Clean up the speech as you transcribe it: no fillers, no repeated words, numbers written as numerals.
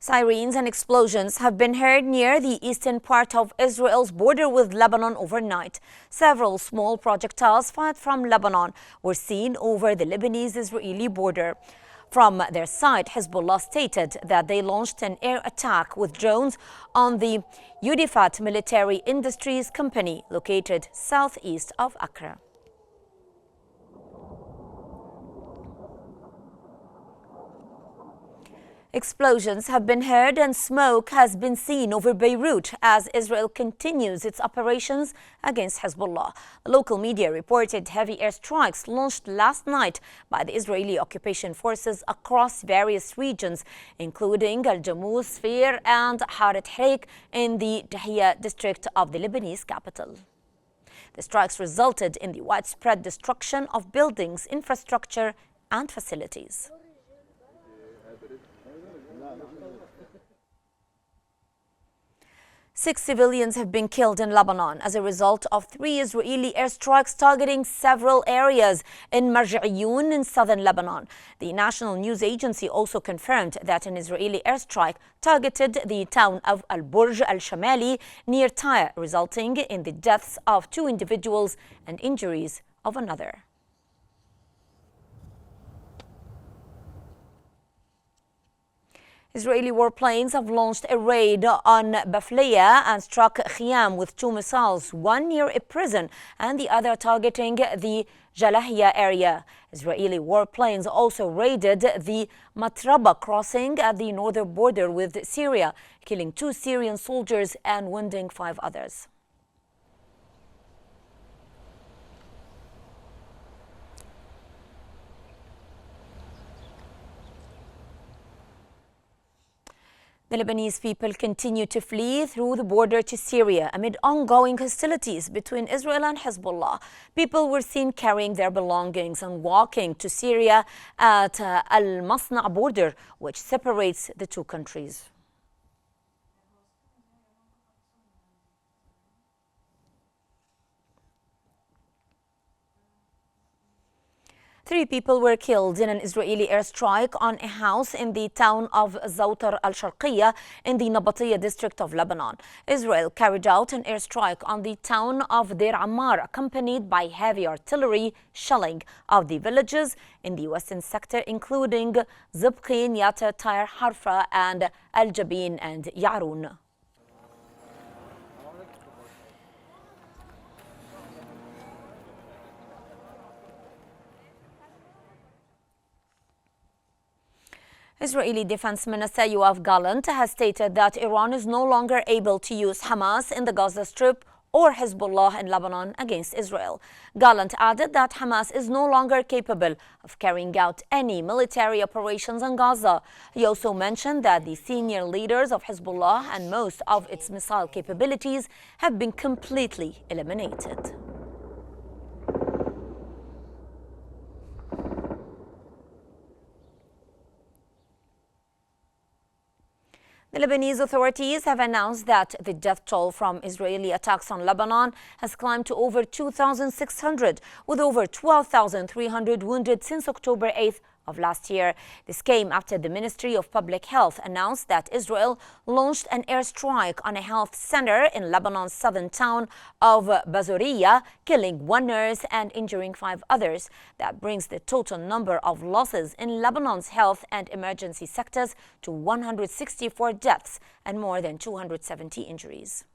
Sirens and explosions have been heard near the eastern part of Israel's border with Lebanon overnight. Several small projectiles fired from Lebanon were seen over the Lebanese-Israeli border. From their side, Hezbollah stated that they launched an air attack with drones on the Yudifat Military Industries Company located southeast of Accra. Explosions have been heard and smoke has been seen over Beirut as Israel continues its operations against Hezbollah. The local media reported heavy airstrikes launched last night by the Israeli occupation forces across various regions, including Al-Jamous Sphere and Haret Harik in the Dahiyya district of the Lebanese capital. The strikes resulted in the widespread destruction of buildings, infrastructure, and facilities. 6 civilians have been killed in Lebanon as a result of 3 Israeli airstrikes targeting several areas in Marja'iyun in southern Lebanon. The national news agency also confirmed that an Israeli airstrike targeted the town of Al-Burj al-Shamali near Tyre, resulting in the deaths of 2 individuals and injuries of another. Israeli warplanes have launched a raid on Bafleya and struck Khiam with 2 missiles, one near a prison and the other targeting the Jalahia area. Israeli warplanes also raided the Matraba crossing at the northern border with Syria, killing 2 Syrian soldiers and wounding 5 others. The Lebanese people continue to flee through the border to Syria amid ongoing hostilities between Israel and Hezbollah. People were seen carrying their belongings and walking to Syria at Al-Masna' border, which separates the 2 countries. Three people were killed in an Israeli airstrike on a house in the town of Zawtar al-Sharqiyya in the Nabatiyya district of Lebanon. Israel carried out an airstrike on the town of Deir Ammar, accompanied by heavy artillery shelling of the villages in the western sector, including Zibqin, Yatta, Tyre, Harfa, and Al-Jabin and Yarun. Israeli Defense Minister Yoav Gallant has stated that Iran is no longer able to use Hamas in the Gaza Strip or Hezbollah in Lebanon against Israel. Gallant added that Hamas is no longer capable of carrying out any military operations in Gaza. He also mentioned that the senior leaders of Hezbollah and most of its missile capabilities have been completely eliminated. The Lebanese authorities have announced that the death toll from Israeli attacks on Lebanon has climbed to over 2,600, with over 12,300 wounded since October 8th of last year. This came after the Ministry of Public Health announced that Israel launched an airstrike on a health center in Lebanon's southern town of Bazouriya, killing 1 nurse and injuring 5 others. That brings the total number of losses in Lebanon's health and emergency sectors to 164 deaths and more than 270 injuries.